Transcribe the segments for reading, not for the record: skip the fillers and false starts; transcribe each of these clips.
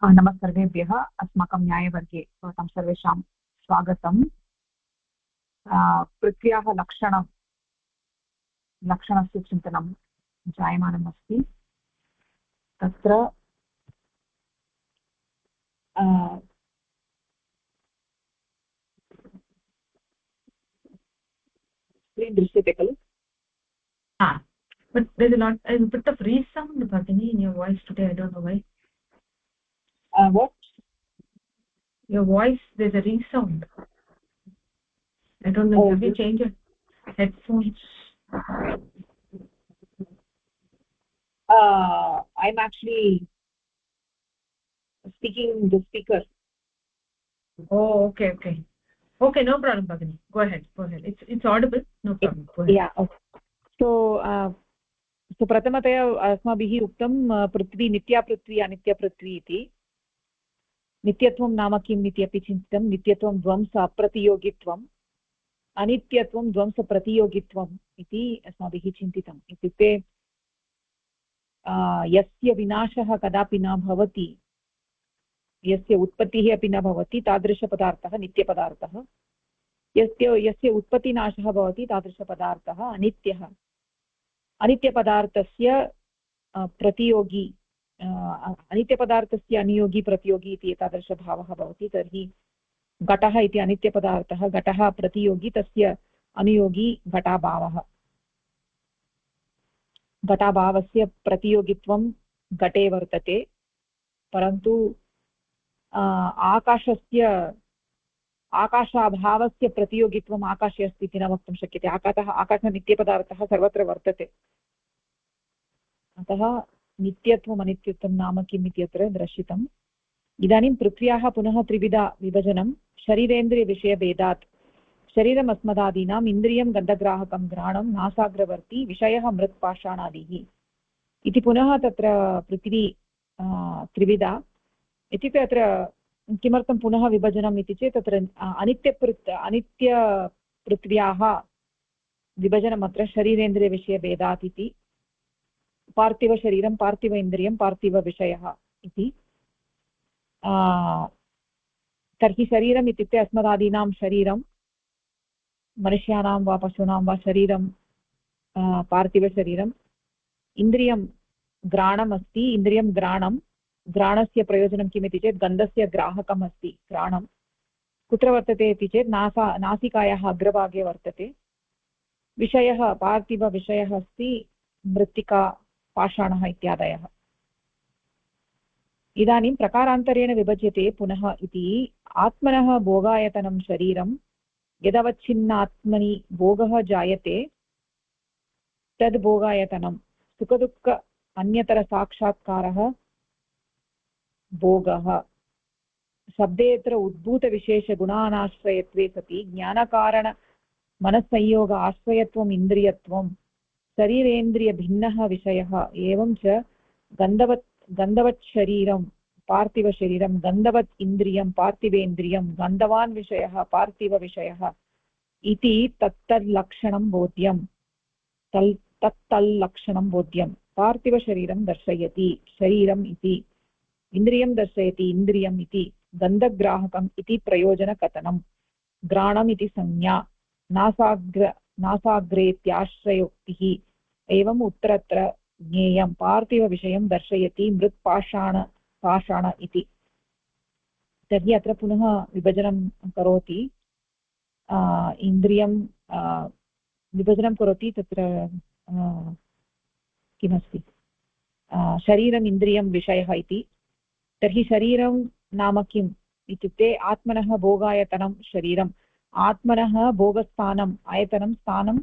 नमः सर्वेभ्यः। अस्माकं न्यायवर्गे भवतां सर्वेषां स्वागतम्। पृथ्व्याः लक्षणस्य चिन्तनं जायमानम् अस्ति। तत्र स्क्रीन् दृश्यते खलु? But there's a bit of resound, Bhagini, in your voice today. I don't know why. What? Your voice, there's a resound. I don't know. Have you changed your headphones? I'm actually speaking the speaker. Oh, okay. Okay, no problem, Bhagini. Go ahead. It's audible. No problem. Go ahead. Yeah. Okay. So प्रथमतया अस्माभिः उक्तं पृथ्वी नित्या पृथ्वी अनित्या पृथ्वी इति। नित्यत्वं नाम किम् इति अपि चिन्तितं। नित्यत्वं ध्वंस अप्रतियोगित्वम्, अनित्यत्वं ध्वंस प्रतियोगित्वम् इति अस्माभिः चिन्तितम्। इत्युक्ते यस्य विनाशः कदापि न भवति, यस्य उत्पत्तिः अपि न भवति, तादृशपदार्थः नित्यपदार्थः। यस्य उत्पत्तिनाशः भवति, तादृशपदार्थः अनित्यः। अनित्यपदार्थस्य प्रतियोगी, अनित्यपदार्थस्य अनियोगी प्रतियोगी इति एतादृशभावः भवति। तर्हि घटः इति अनित्यपदार्थः, घटः प्रतियोगी, तस्य अनुयोगी घटाभावः। घटाभावस्य प्रतियोगित्वं घटे वर्तते, परन्तु आकाशाभावस्य प्रतियोगित्वम् आकाशे अस्ति इति न वक्तुं शक्यते। आकाशः नित्यपदार्थः सर्वत्र वर्तते। अतः नित्यत्वम् अनित्यत्वं नाम किम् इति अत्र दर्शितम्। इदानीं पृथ्व्याः पुनः त्रिविधा विभजनं शरीरेन्द्रियविषयभेदात्। शरीरम् अस्मदादीनाम् इन्द्रियं गन्धग्राहकं घ्राणं नासाग्रवर्ती विषयः मृत्पाषाणादिः इति पुनः तत्र पृथ्वी त्रिविधा। इत्युक्ते अत्र किमर्थं पुनः विभजनम् इति चेत् तत्र अनित्यपृथ्व्याः विभजनम् अत्र शरीरेन्द्रियविषयभेदात् इति। पार्थिवशरीरं, पार्थिव इन्द्रियं, पार्थिवविषयः इति। तर्हि शरीरम् इत्युक्ते अस्मदादीनां शरीरं, मनुष्याणां वा पशूनां वा शरीरं पार्थिवशरीरम्। इन्द्रियं घ्राणम् अस्ति, इन्द्रियं घ्राणं। घ्राणस्य प्रयोजनं किमिति चेत् गन्धस्य ग्राहकम् अस्ति घ्राणं। कुत्र वर्तते इति चेत् नासिकायाः अग्रभागे वर्तते। विषयः, पार्थिवविषयः अस्ति मृत्तिका, पाषाणः इत्यादयः। इदानीं प्रकारान्तरेण विभज्यते पुनः इति। आत्मनः भोगायतनं शरीरं, यदवच्छिन्नात्मनि भोगः जायते तद् भोगायतनं। सुखदुःख अन्यतरसाक्षात्कारः भोगः। शब्देऽत्र उद्भूतविशेषगुणानाश्रयत्वे सति ज्ञानकारण मनस्संयोग आश्रयत्वम् इन्द्रियत्वं शरीरेन्द्रियभिन्नः विषयः। एवं च गन्धवत् शरीरं पार्थिवशरीरं, गन्धवत् इन्द्रियं पार्थिवेन्द्रियं, गन्धवान् विषयः पार्थिवविषयः इति तत्तल्लक्षणं बोध्यं। तत्तल्लक्षणं बोध्यं। पार्थिवशरीरं दर्शयति शरीरम् इति, इन्द्रियं दर्शयति इन्द्रियम् इति, गन्धग्राहकम् इति प्रयोजनकथनं, घ्राणम् इति संज्ञा, नासाग्रेत्याश्रयोक्तिः। एवम् उत्तरत्र ज्ञेयं पार्थिवविषयं दर्शयति पाषाण इति। तर्हि अत्र पुनः विभजनं करोति। इन्द्रियं विभजनं करोति। तत्र किमस्ति, शरीरम् इन्द्रियं विषयः इति। तर्हि शरीरं नाम किम् इत्युक्ते आत्मनः भोगायतनं शरीरम्, आत्मनः भोगस्थानम्, आयतनं स्थानं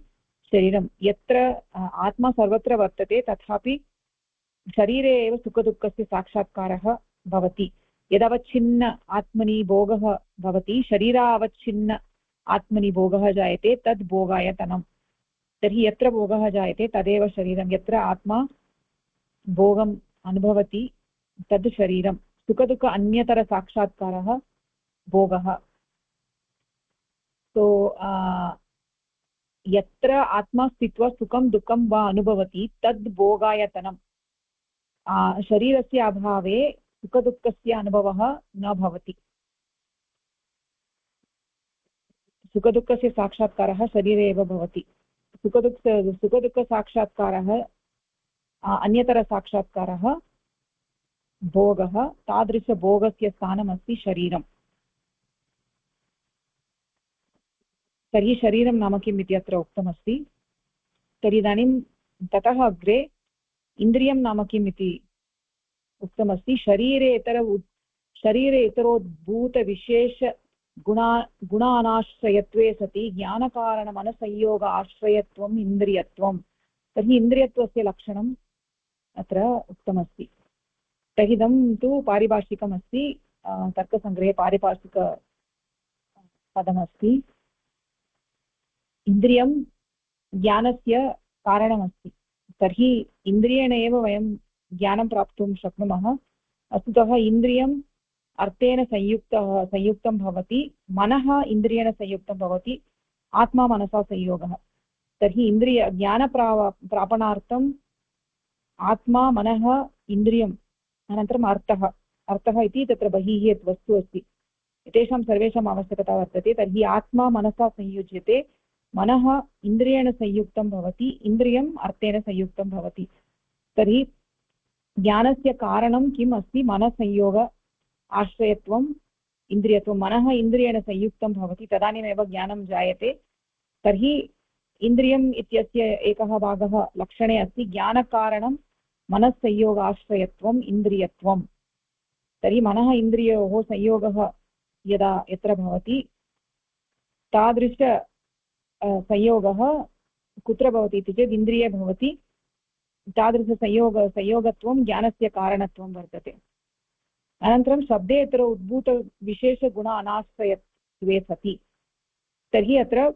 शरीरं। यत्र आत्मा सर्वत्र वर्तते तथापि शरीरे एव सुखदुःखस्य साक्षात्कारः भवति। यदवच्छिन्न आत्मनि भोगः भवति, शरीरावच्छिन्न आत्मनि भोगः जायते, तद् भोगायतनं। तर्हि यत्र भोगः जायते तदेव शरीरं। यत्र आत्मा भोगम् अनुभवति तद् शरीरं। सुखदुःख अन्यतरसाक्षात्कारः भोगः। तो यत्र आत्मा स्थित्वा सुखं दुःखं वा अनुभवति तद् भोगायतनं। शरीरस्य अभावे सुखदुःखस्य अनुभवः न भवति। सुखदुःखस्य साक्षात्कारः शरीरे एव भवति। सुखदुःखसाक्षात्कारः अन्यतरसाक्षात्कारः भोगः। तादृशभोगस्य स्थानमस्ति शरीरम्। तर्हि शरीरं नाम किम् इति अत्र उक्तमस्ति। तर्हि इदानीं ततः अग्रे इन्द्रियं नाम किम् इति उक्तमस्ति। शरीरे इतरोद्भूतविशेष गुणानाश्रयत्वे सति ज्ञानकारणमनसंयोग आश्रयत्वम् इन्द्रियत्वं। तर्हि इन्द्रियत्वस्य लक्षणम् अत्र उक्तमस्ति। तर्हि इदं तु पारिभाषिकमस्ति, तर्कसङ्ग्रहे पारिभाषिकपदमस्ति। इन्द्रियं ज्ञानस्य कारणमस्ति। तर्हि इन्द्रियेण एव वयं ज्ञानं प्राप्तुं शक्नुमः। वस्तुतः इन्द्रियम् अर्थेन संयुक्तं भवति, मनः इन्द्रियेण संयुक्तं भवति, आत्मा मनसा संयोगः। तर्हि ज्ञानप्रापणार्थम् आत्मा मनः इन्द्रियम् अनन्तरम् अर्थः इति तत्र बहिः यत् वस्तु अस्ति एतेषां सर्वेषाम् आवश्यकता वर्तते। तर्हि आत्मा मनसा संयुज्यते, मनः इन्द्रियेण संयुक्तं भवति, इन्द्रियम् अर्थेन संयुक्तं भवति। तर्हि ज्ञानस्य कारणं किम् अस्ति? मनसंयोग आश्रयत्वम् इन्द्रियत्वं। मनः इन्द्रियेण संयुक्तं भवति तदानीमेव ज्ञानं जायते। तर्हि इन्द्रियम् इत्यस्य एकः भागः लक्षणे अस्ति ज्ञानकारणं मनस्संयोगाश्रयत्वम् इन्द्रियत्वं। तर्हि मनः इन्द्रियोः संयोगः यत्र भवति तादृश संयोगः कुत्र भवति इति चेत् इन्द्रिये भवति। तादृशसंयोगत्वं ज्ञानस्य कारणत्वं वर्तते। अनन्तरं शब्देतर उद्भूतविशेषगुण अनाश्रयत्वे सति। तर्हि अत्र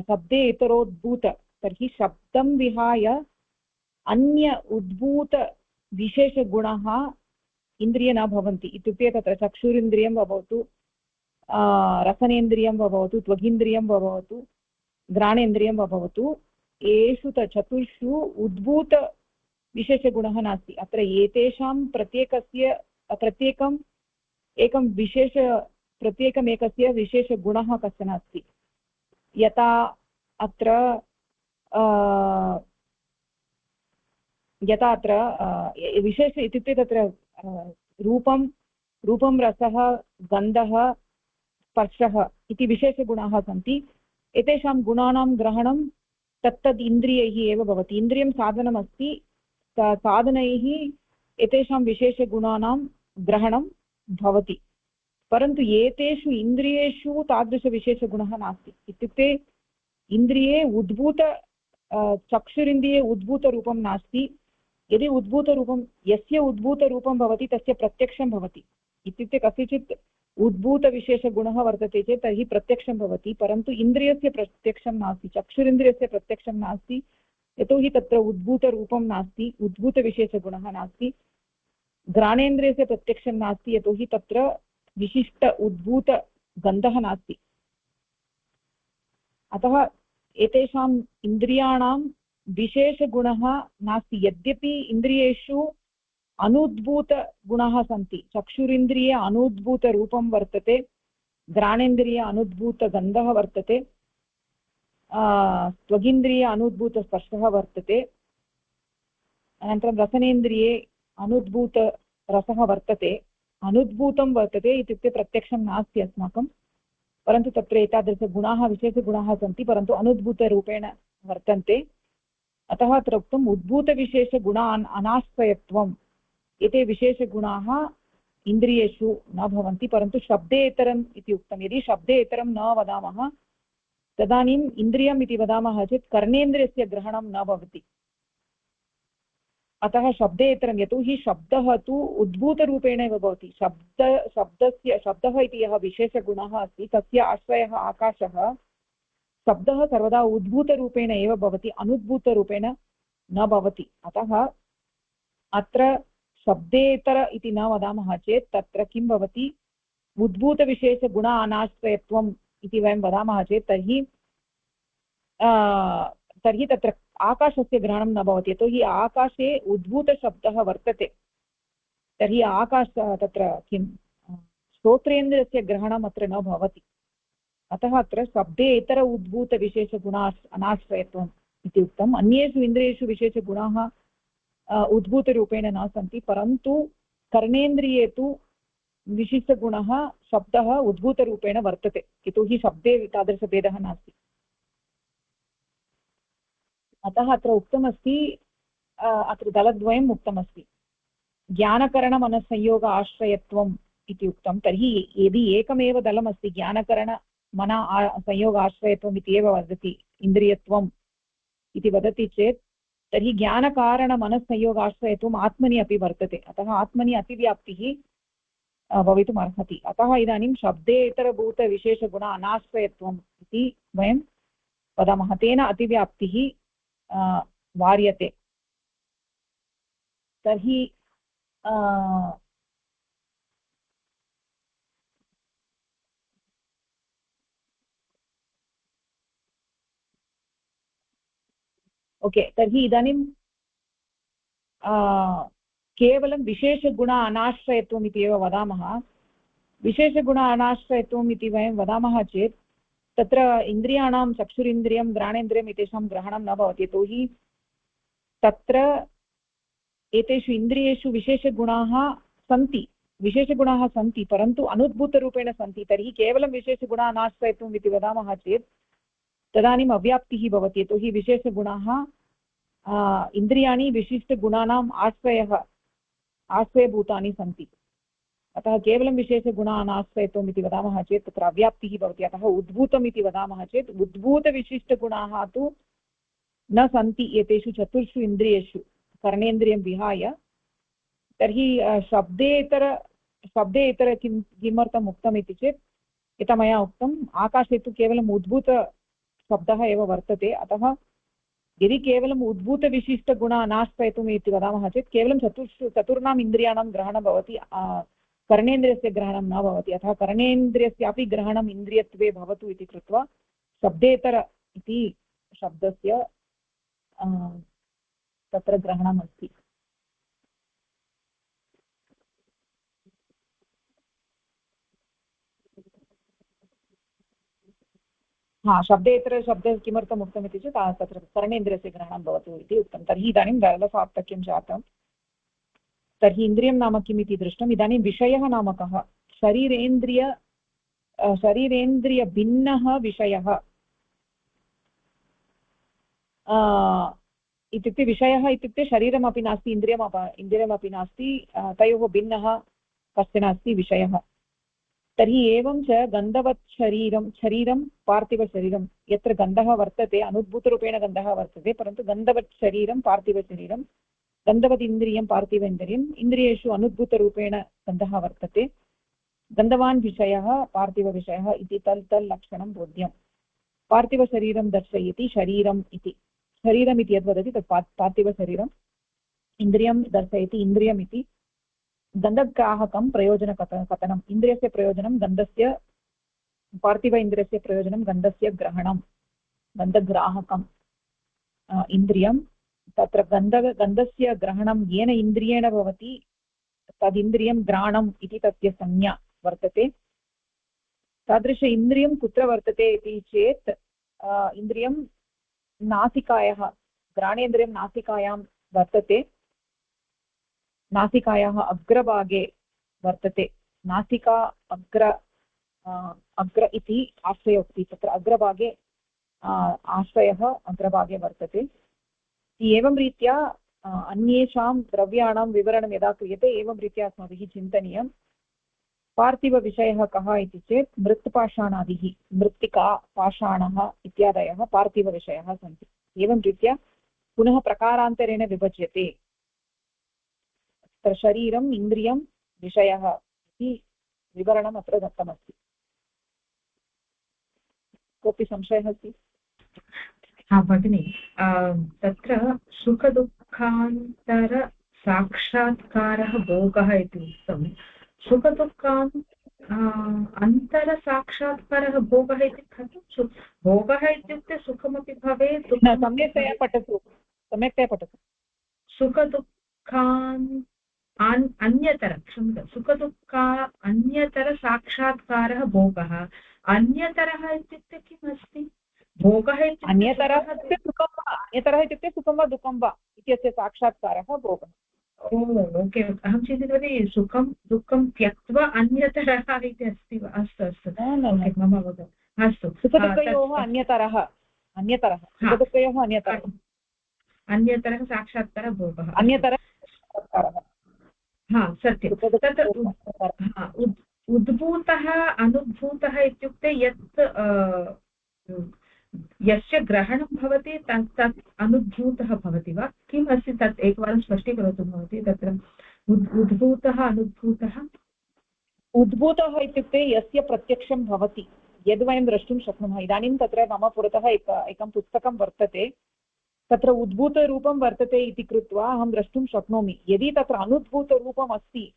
शब्देतरोद्भूत, तर्हि शब्दं विहाय अन्य उद्भूतविशेषगुणः इन्द्रिये न भवन्ति। इत्युक्ते तत्र चक्षुरिन्द्रियं वा भवतु, रसनेन्द्रियं वा भवतु, त्वगिन्द्रियं वा भवतु, घ्राणेन्द्रियं वा भवतु, एषु चतुर्षु उद्भूतविशेषगुणः नास्ति। अत्र एतेषां प्रत्येकमेकस्य विशेषगुणः कश्चन अस्ति। यथा अत्र विशेष इत्युक्ते तत्र रूपं रसः गन्धः स्पर्शः इति विशेषगुणाः सन्ति। एतेषां गुणानां ग्रहणं तत्तद् इन्द्रियैः एव भवति। इन्द्रियं साधनमस्ति, साधनैः एतेषां विशेषगुणानां ग्रहणं भवति। परन्तु एतेषु इन्द्रियेषु तादृशविशेषगुणः नास्ति। इत्युक्ते इन्द्रिये चक्षुरिन्द्रिये उद्भूतरूपं नास्ति। यदि यस्य उद्भूतरूपं भवति तस्य प्रत्यक्षं भवति। इत्युक्ते कस्यचित् उद्भूतविशेषगुणः वर्तते चेत् तर्हि प्रत्यक्षं भवति, परन्तु इन्द्रियस्य प्रत्यक्षं नास्ति, चक्षुरिन्द्रियस्य प्रत्यक्षं नास्ति। यतोहि तत्र उद्भूतरूपं नास्ति, उद्भूतविशेषगुणः नास्ति। घ्राणेन्द्रियस्य प्रत्यक्षं नास्ति, यतोहि तत्र विशिष्ट उद्भूतगन्धः नास्ति। अतः एतेषाम् इन्द्रियाणां विशेषगुणः नास्ति। यद्यपि इन्द्रियेषु अनुद्भूतगुणाः सन्ति। चक्षुरिन्द्रिये अनुद्भूतरूपं वर्तते, घ्राणेन्द्रिये अनुद्भूतगन्धः वर्तते, त्वगिन्द्रिये अनुद्भूतस्पर्शः वर्तते, अनन्तरं रसनेन्द्रिये अनुद्भूतरसः वर्तते। अनुद्भूतं वर्तते इत्युक्ते प्रत्यक्षं नास्ति अस्माकं, परन्तु तत्र एतादृशगुणाः विशेषगुणाः सन्ति, परन्तु अनुद्भूतरूपेण वर्तन्ते। अतः अत्र उक्तम् उद्भूतविशेषगुणान् अनाश्रयत्वम्। एते विशेषगुणाः इन्द्रियेषु न भवन्ति, परन्तु शब्देतरम् इति उक्तं। यदि शब्देतरं न वदामः तदानीम् इन्द्रियम् इति वदामः चेत् कर्णेन्द्रियस्य ग्रहणं न भवति। अतः शब्देतरं, यतोहि शब्दः तु उद्भूतरूपेण एव भवति। शब्दः इति यः विशेषगुणः अस्ति तस्य आश्रयः आकाशः। शब्दः सर्वदा उद्भूतरूपेण एव भवति, अनुद्भूतरूपेण न भवति। अतः अत्र शब्देतर इति न वदामः चेत् तत्र किं भवति? उद्भूतविशेषगुण अनाश्रयत्वम् इति वयं वदामः चेत् तर्हि तत्र आकाशस्य ग्रहणं न भवति, यतोहि आकाशे उद्भूतशब्दः वर्तते। तर्हि आकाश तत्र किं श्रोत्रेन्द्रियस्य ग्रहणम् अत्र न भवति। अतः अत्र शब्दे इतर उद्भूतविशेषगुणा अनाश्रयत्वम् इति उक्तम्। अन्येषु इन्द्रियेषु विशेषगुणाः उद्भूतरूपेण न सन्ति, परन्तु कर्णेन्द्रिये तु विशिष्टगुणः शब्दः उद्भूतरूपेण वर्तते, यतोहि शब्दे तादृशभेदः नास्ति। अतः अत्र उक्तमस्ति, अत्र दलद्वयम् उक्तमस्ति। ज्ञानकरणमनसंयोग आश्रयत्वम् इति उक्तं। तर्हि यदि एकमेव दलमस्ति, ज्ञानकरणमन संयोग आश्रयत्वम् इति एव वदति, इन्द्रियत्वम् इति वदति चेत् तर्हि ज्ञानकारणमनसंयोग आश्रयत्वम् आत्मनि अपि वर्तते। अतः आत्मनि अतिव्याप्तिः भवितुम् अर्हति। अतः इदानीं शब्देतरभूतविशेषगुण अनाश्रयत्वम् इति वयं वदामः। तेन अतिव्याप्तिः वार्यते। तर्हि ओके, तर्हि इदानीं केवलं विशेषगुण अनाश्रयत्वम् इति एव वदामः। विशेषगुण अनाश्रयत्वम् इति वयं वदामः चेत् तत्र इन्द्रियाणां चक्षुरिन्द्रियं घ्राणेन्द्रियम् एतेषां ग्रहणं न भवति, यतोहि तत्र एतेषु इन्द्रियेषु विशेषगुणाः सन्ति, परन्तु अनुद्भूतरूपेण सन्ति। तर्हि केवलं विशेषगुण अनाश्रयत्वम् इति वदामः चेत् तदानीम् अव्याप्तिः भवति, यतोहि विशेषगुणाः इन्द्रियाणि विशिष्टगुणानाम् आश्रयभूतानि सन्ति। अतः केवलं विशेषगुणानाश्रयत्वम् इति वदामः चेत् तत्र अव्याप्तिः भवति। अतः उद्भूतम् इति वदामः चेत् उद्भूतविशिष्टगुणाः तु न सन्ति एतेषु चतुर्षु इन्द्रियेषु कर्णेन्द्रियं विहाय। तर्हि शब्दे इतर किमर्थम् उक्तम् इति चेत् यथा मया उक्तम्, आकाशे तु केवलम् उद्भूतशब्दः एव वर्तते। अतः यदि केवलम् उद्भूतविशिष्टगुण अनाश्रयत्वम् इति वदामः चेत् केवलं चतुर्णाम् इन्द्रियाणां ग्रहणं भवति, कर्णेन्द्रियस्य ग्रहणं न भवति। अतः कर्णेन्द्रियस्यापि ग्रहणम् इन्द्रियत्वे भवतु इति कृत्वा शब्देतर इति शब्दस्य तत्र ग्रहणमस्ति। शब्देतर शब्दः किमर्थम् उक्तम् इति चेत् तत्र कर्णेन्द्रियस्य ग्रहणं भवतु इति उक्तं। तर्हि इदानीं दलसार्थक्यं जातं। तर्हि इन्द्रियं नाम किम् इति दृष्टम्। इदानीं विषयः नाम कः? शरीरेन्द्रियभिन्नः विषयः। इत्युक्ते विषयः इत्युक्ते शरीरमपि नास्ति, इन्द्रियमपि नास्ति, तयोः भिन्नः कश्चन अस्ति विषयः। तर्हि एवं च गन्धवत् शरीरं पार्थिवशरीरं, यत्र गन्धः वर्तते, अनुद्भूतरूपेण गन्धः वर्तते, परन्तु गन्धवत् शरीरं पार्थिवशरीरं, गन्धवत् इन्द्रियं पार्थिव इन्द्रियम्, इन्द्रियेषु अनुद्भूतरूपेण गन्धः वर्तते, गन्धवान् विषयः पार्थिवविषयः इति तल् लक्षणं बोध्यं। पार्थिवशरीरं दर्शयति शरीरम् इति, शरीरम् इति यद्वदति तत् पार्थिवशरीरम्, इन्द्रियं दर्शयति इन्द्रियम् इति। गन्धग्राहकं प्रयोजनकथनम्, इन्द्रियस्य प्रयोजनं गन्धस्य, पार्थिव इन्द्रियस्य प्रयोजनं गन्धस्य ग्रहणं, गन्धग्राहकम् इन्द्रियं। तत्र गन्धस्य ग्रहणं येन इन्द्रियेण भवति तदिन्द्रियं घ्राणम् इति तस्य संज्ञा वर्तते। तादृश इन्द्रियं कुत्र वर्तते इति चेत् इन्द्रियं नासिकायाः, घ्राणेन्द्रियं नासिकायां वर्तते, नासिकायाः अग्रभागे वर्तते। नासिका अग्र इति आश्रयोक्ति, तत्र अग्रभागे आश्रयः अग्रभागे वर्तते। एवं रीत्या अन्येषां द्रव्याणां विवरणं यदा क्रियते एवं रीत्या अस्माभिः चिन्तनीयं। पार्थिवविषयः कः इति चेत् मृत्पाषाणादिः, मृत्तिका पाषाणः इत्यादयः पार्थिवविषयाः सन्ति। एवं रीत्या पुनः प्रकारान्तरेण विभज्यते। तत्र शरीरम् इन्द्रियं विषयः इति विवरणम् अत्र दत्तमस्ति। कोऽपि संशयः अस्ति? भगिनि, तत्र सुखदुःखान्तरसाक्षात्कारः भोगः इति उक्तं। सुखदुःखान् अन्तरसाक्षात्कारः भोगः इति कथं? भोगः इत्युक्ते सुखमपि भवेत्। सम्यक्तया पठतु। सुखदुःखान् अन्यतर क्षम्यतां सुखदुःखा अन्यतर साक्षात्कारः भोगः अन्यतरः इत्युक्ते किम् अस्ति भोगः अन्यतरः इत्युक्ते सुखं वा अन्यतरः इत्युक्ते सुखं वा दुःखं वा इत्यस्य साक्षात्कारः भोगः ओके अहं चिन्तितवती सुखं दुःखं त्यक्त्वा अन्यतरः इति अस्ति वा अस्तु अस्तु ओके मम अवगतम् अस्तु सुखदुःखयोः अन्यतरः सुखदुःखयोः अन्यतरः साक्षात्कारः भोगः अन्यतरः साक्षात्कारः हा सत्यं तत्र उद्भूतः अनुभूतः इत्युक्ते यत् यस्य ग्रहणं भवति तत् अनुभूतः भवति वा किम् अस्ति तत् एकवारं स्पष्टीकरोतु भवती तत्र उद्भूतः अनुभूतः उद्भूतः इत्युक्ते यस्य प्रत्यक्षं भवति यद् वयं द्रष्टुं शक्नुमः इदानीं तत्र मम पुरतः एकं पुस्तकं वर्तते तत्र उद्भूतरूपं वर्तते इति कृत्वा अहं द्रष्टुं शक्नोमि यदि तत्र अनुद्भूतरूपम् अस्ति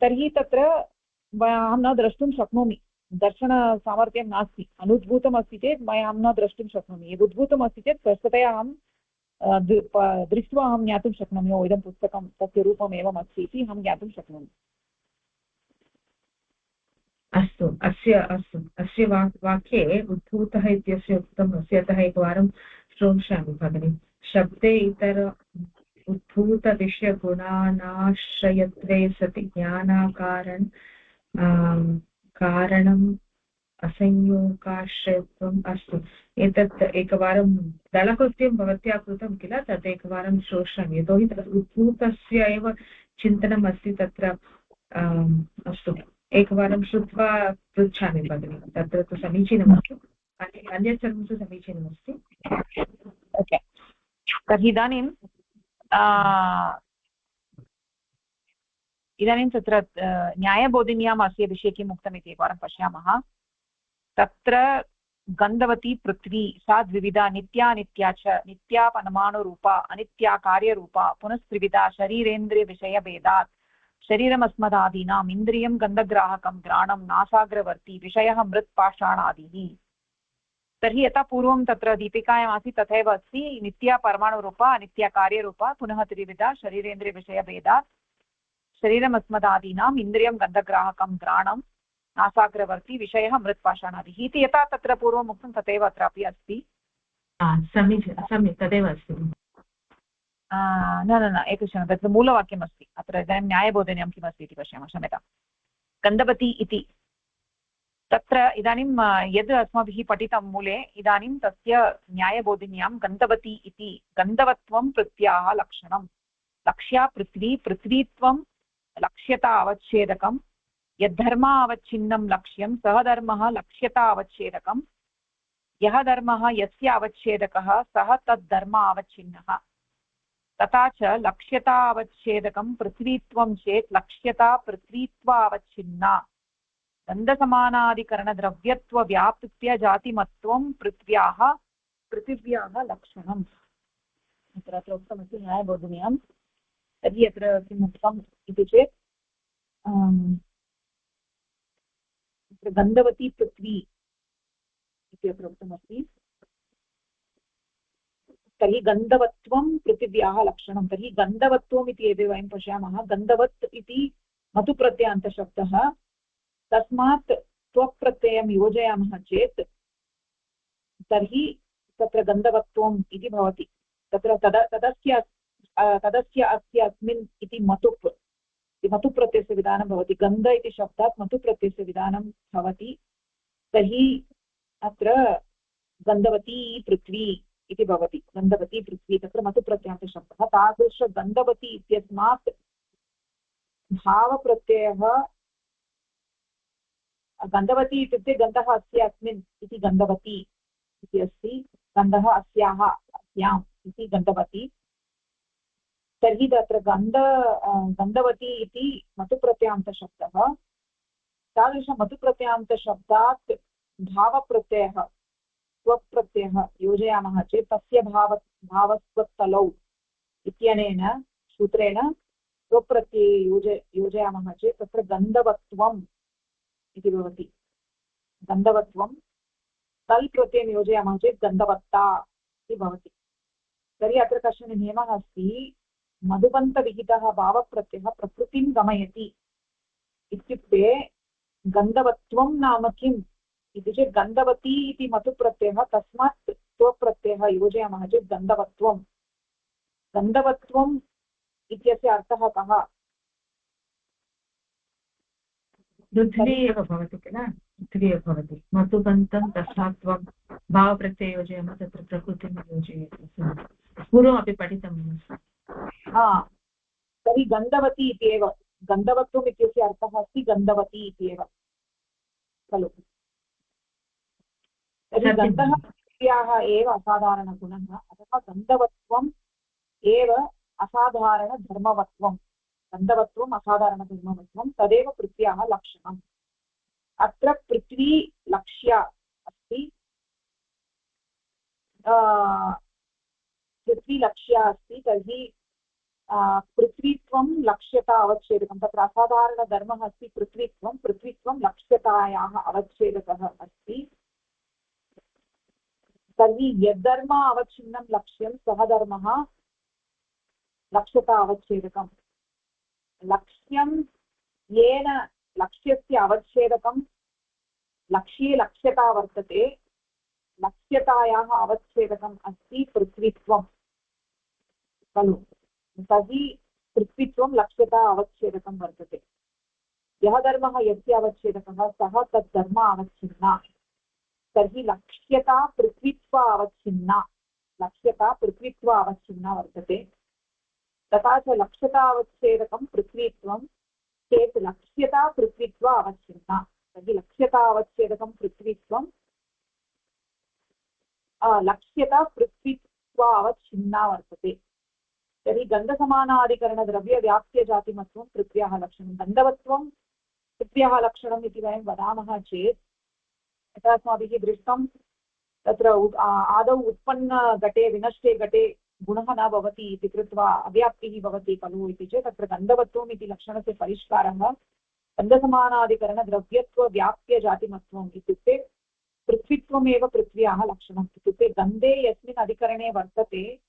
तर्हि तत्र अहं न द्रष्टुं शक्नोमि दर्शनसामर्थ्यं नास्ति अनुद्भूतम् अस्ति चेत् अहं न द्रष्टुं शक्नोमि यद् उद्भूतम् अस्ति चेत् स्पष्टतया अहं दृष्ट्वा अहं ज्ञातुं शक्नोमि ओ इदं पुस्तकं तस्य रूपम् एवम् अस्ति इति अहं ज्ञातुं शक्नोमि अस्तु अस्य वाक्ये उद्भूतः इत्यस्य उक्तम् अस्ति अतः एकवारं श्रोष्यामि भगिनि शब्दे इतर उद्भूतविषयगुणानाश्रयत्वे सति ज्ञानाकारण कारणम् असंयोगाश्रयत्वम् अस्तु एतत् एकवारं दलकृत्यं भवत्या कृतं किल तत् एकवारं श्रोष्यामि यतोहि तत् उद्भूतस्य एव चिन्तनम् अस्ति तत्र अस्तु एकवारं श्रुत्वा पृच्छामि भगिनि तत्र तु समीचीनमस्ति अन्यत् सर्वं तु समीचीनमस्ति ओके तर्हि इदानीं तत्र न्यायबोधिन्याम् अस्य विषये किम् उक्तम् इति एकवारं पश्यामः तत्र गन्धवती पृथ्वी सा द्विविधा नित्या च नित्या परमाणुरूपा अनित्या कार्यरूपा पुनस्त्रिविधा शरीरेन्द्रियविषयभेदात् शरीरमस्मदादीनाम् इन्द्रियं गन्धग्राहकं घ्राणं नासाग्रवर्ती विषयः मृत्पाषाणादिः तर्हि यथा पूर्वं तत्र दीपिकायाम् आसीत् तथैव अस्ति नित्या परमाणुरूपा अनित्या कार्यरूपा पुनः त्रिविधा शरीरेन्द्रियविषयभेदात् शरीरमस्मदादीनाम् इन्द्रियं गन्धग्राहकं घ्राणं नासाग्रवर्ती विषयः मृत्पाषाणादिः इति यथा तत्र पूर्वम् उक्तं तथैव अत्रापि अस्ति सम्यक् तदेव अस्ति न एकक्षणं तत्र मूलवाक्यमस्ति अत्र इदानीं न्यायबोधन्यां किमस्ति इति पश्यामः क्षम्यतां गन्धवती इति तत्र इदानीं यद् अस्माभिः पठितं मूले इदानीं तस्य न्यायबोधिन्यां गन्धवती इति गन्धवत्वं पृथ्व्याः लक्षणं लक्ष्या पृथ्वीत्वं लक्ष्यता अवच्छेदकं यद्धर्मा अवच्छिन्नं लक्ष्यं सः धर्मः लक्ष्यता अवच्छेदकं यः धर्मः यस्य अवच्छेदकः सः तद्धर्म अवच्छिन्नः तथा च लक्ष्यता अवच्छेदकं पृथ्वीत्वं चेत् लक्ष्यता पृथ्वीत्वावच्छिन्ना गन्धसमानाधिकरणद्रव्यत्वव्याप्त्य जातिमत्वं पृथिव्याः लक्षणम् अत्र उक्तमस्ति न्यायबोधिन्यां तर्हि अत्र किम् उक्तम् इति चेत् गन्धवती पृथ्वी इति अत्र उक्तमस्ति तर्हि गन्धवत्वं पृथिव्याः लक्षणं तर्हि गन्धवत्वम् इति यदि वयं पश्यामः गन्धवत् इति मतुप्रत्ययान्तशब्दः तस्मात् त्वप्रत्ययं योजयामः चेत् तर्हि तत्र गन्धवत्वम् इति भवति तत्र तदस्य अस्य अस्मिन् इति मतुप्रत्ययस्य विधानं भवति गन्ध इति शब्दात् मतुप्रत्ययस्य विधानं भवति तर्हि अत्र गन्धवती पृथ्वी इति भवति गन्धवती पृथ्वी तत्र मतुप्रत्ययान्तशब्दः तादृशगन्धवती इत्यस्मात् भावप्रत्ययः गन्धवती इत्युक्ते गन्धः अस्य अस्मिन् इति गन्धवती इति अस्ति गन्धः अस्याम् इति गन्धवती तर्हि तत्र गन्धवती इति मतुप्रत्ययान्तशब्दः तादृशमतुप्रत्ययान्तशब्दात् भावप्रत्ययः स्वप्रत्ययः योजयामः चेत् तस्य भावस्वत्तलौ इत्यनेन सूत्रेण स्वप्रत्यये योजयामः चेत् तत्र गन्धवत्वम् इति भवति गन्धवत्वं तल् प्रत्ययं योजयामः चेत् गन्धवत्ता इति भवति तर्हि अत्र कश्चन नियमः अस्ति मधुबन्तविहितः भावप्रत्ययः प्रकृतिं गमयति इत्युक्ते गन्धवत्वं नाम किम् इति चेत् गन्धवती इति मतुप्रत्ययः तस्मात् त्वप्रत्ययः योजयामः चेत् गन्धवत्वं गन्धवत्वम् इत्यस्य अर्थः कः पृथ्वी एव भवति किल पृथ्वी एव भवति मतुबन्तं तस्मात्त्वं भावप्रत्यये योजयामः तत्र प्रकृतिं योजयति पूर्वमपि पठितं तर्हि गन्धवती इत्येव गन्धवत्वम् इत्यस्य अर्थः अस्ति गन्धवती इत्येव खलु तर्हि गन्धः क्रियाः एव असाधारणगुणः अतः गन्धवत्वम् एव असाधारणधर्मवत्वं गन्धवत्वम् असाधारणधर्मवत्वं तदेव पृथ्व्याः लक्षणम् अत्र पृथ्वी लक्ष्या अस्ति पृथ्वी लक्ष्या अस्ति तर्हि पृथ्वीत्वं लक्ष्यता अवच्छेदकं तत्र असाधारणधर्मः अस्ति पृथ्वीत्वं लक्ष्यतायाः अवच्छेदकः अस्ति तर्हि यद्धर्म अवच्छिन्नं लक्ष्यं सः धर्मः लक्ष्यता अवच्छेदकं लक्ष्यं येन लक्ष्यस्य अवच्छेदकं लक्ष्ये लक्ष्यता वर्तते लक्ष्यतायाः अवच्छेदकम् अस्ति पृथ्वीत्वं खलु तर्हि पृथ्वीत्वं लक्ष्यता अवच्छेदकं वर्तते यः धर्मः यस्य अवच्छेदकः सः तद् धर्म अवच्छिन्ना तर्हि लक्ष्यता पृथ्वीत्वा अवच्छिन्ना वर्तते तथा च लक्ष्यता अवच्छेदकं पृथ्वीत्वं चेत् लक्ष्यता पृथ्वीत्वा अवच्छिन्ना तर्हि लक्ष्यता अवच्छेदकं पृथ्वीत्वं लक्ष्यता पृथ्वीत्वा अवच्छिन्ना वर्तते तर्हि गन्धसमानाधिकरणद्रव्यव्याप्त्यजातिमत्वं पृथ्व्याः लक्षणं गन्धवत्वं पृथ्व्याः लक्षणम् इति वयं वदामः चेत् यथा अस्माभिः दृष्टं तत्र आदौ उत्पन्नघटे विनष्टे घटे गुणः न भवति इति कृत्वा अव्याप्तिः भवति खलु इति चेत् तत्र गन्धवत्वम् इति लक्षणस्य परिष्कारः गन्धसमानाधिकरणद्रव्यत्वव्याप्त्यजातिमत्वम् इत्युक्ते पृथ्वीत्वमेव पृथ्व्याः लक्षणम् इत्युक्ते गन्धे यस्मिन् अधिकरणे वर्तते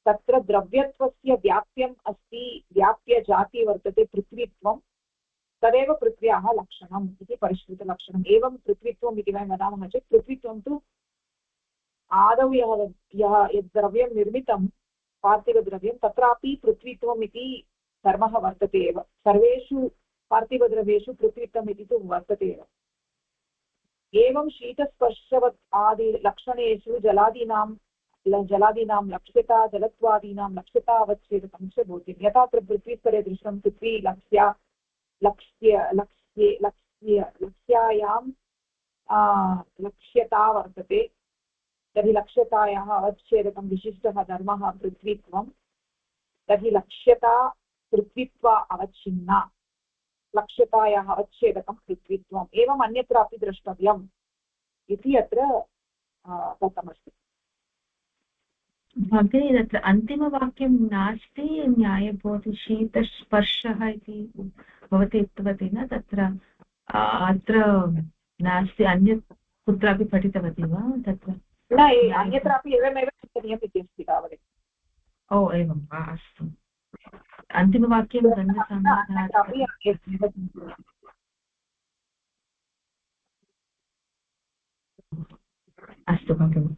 तत्र द्रव्यत्वस्य व्याप्यम् अस्ति व्याप्यजाति वर्तते पृथ्वीत्वं तदेव पृथ्व्याः लक्षणम् इति परिष्कृतलक्षणम् एवं पृथ्वीत्वम् इति वयं वदामः चेत् पृथ्वीत्वं तु आदौ यद् द्रव्यं निर्मितं पार्थिवद्रव्यं तत्रापि पृथ्वीत्वम् इति धर्मः वर्तते एव सर्वेषु पार्थिवद्रव्येषु पृथ्वीत्वम् इति तु वर्तते एव एवं शीतस्पर्शवत् आदि लक्षणेषु जलादीनां लक्ष्यता जलत्वादीनां लक्ष्यता अवच्छेदकं च भवति यथा अत्र पृथ्वीस्तरे दृष्टं पृथ्वी लक्ष्यायां लक्ष्यता वर्तते तर्हि लक्ष्यतायाः अवच्छेदकं विशिष्टः धर्मः पृथ्वीत्वं तर्हि लक्ष्यता पृथ्वीत्वा अवच्छिन्ना लक्ष्यतायाः अवच्छेदकं पृथ्वीत्वम् एवम् अन्यत्रापि द्रष्टव्यम् इति अत्र दत्तमस्ति भगिनी तत्र अन्तिमवाक्यं नास्ति न्यायबोधि शीतस्पर्शः इति भवती उक्तवती न तत्र अत्र नास्ति अन्यत् कुत्रापि पठितवती वा तत्र न अन्यत्रापि एवमेव चिन्तनीयम् इति अस्ति तावदेव ओ एवं वा अस्तु अन्तिमवाक्यं अस्तु भगिनि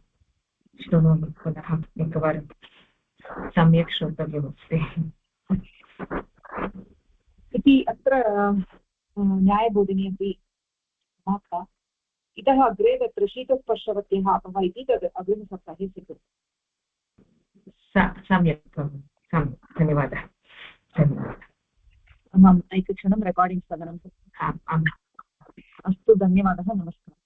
शृणोमि पुनः एकवारं सम्यक् श्रोतव्यमस्ति इति अत्र न्यायबोधिनी अपि समाप्ता इतः अग्रे तत्र शीतस्पर्शवत्यः अपः इति तद् अग्रिमसप्ताहे स्वीकृतं सम्यक् धन्यवादः अहम् एकक्षणं रेकार्डिङ्ग् स्थगनम् अस्तु धन्यवादः नमस्कारः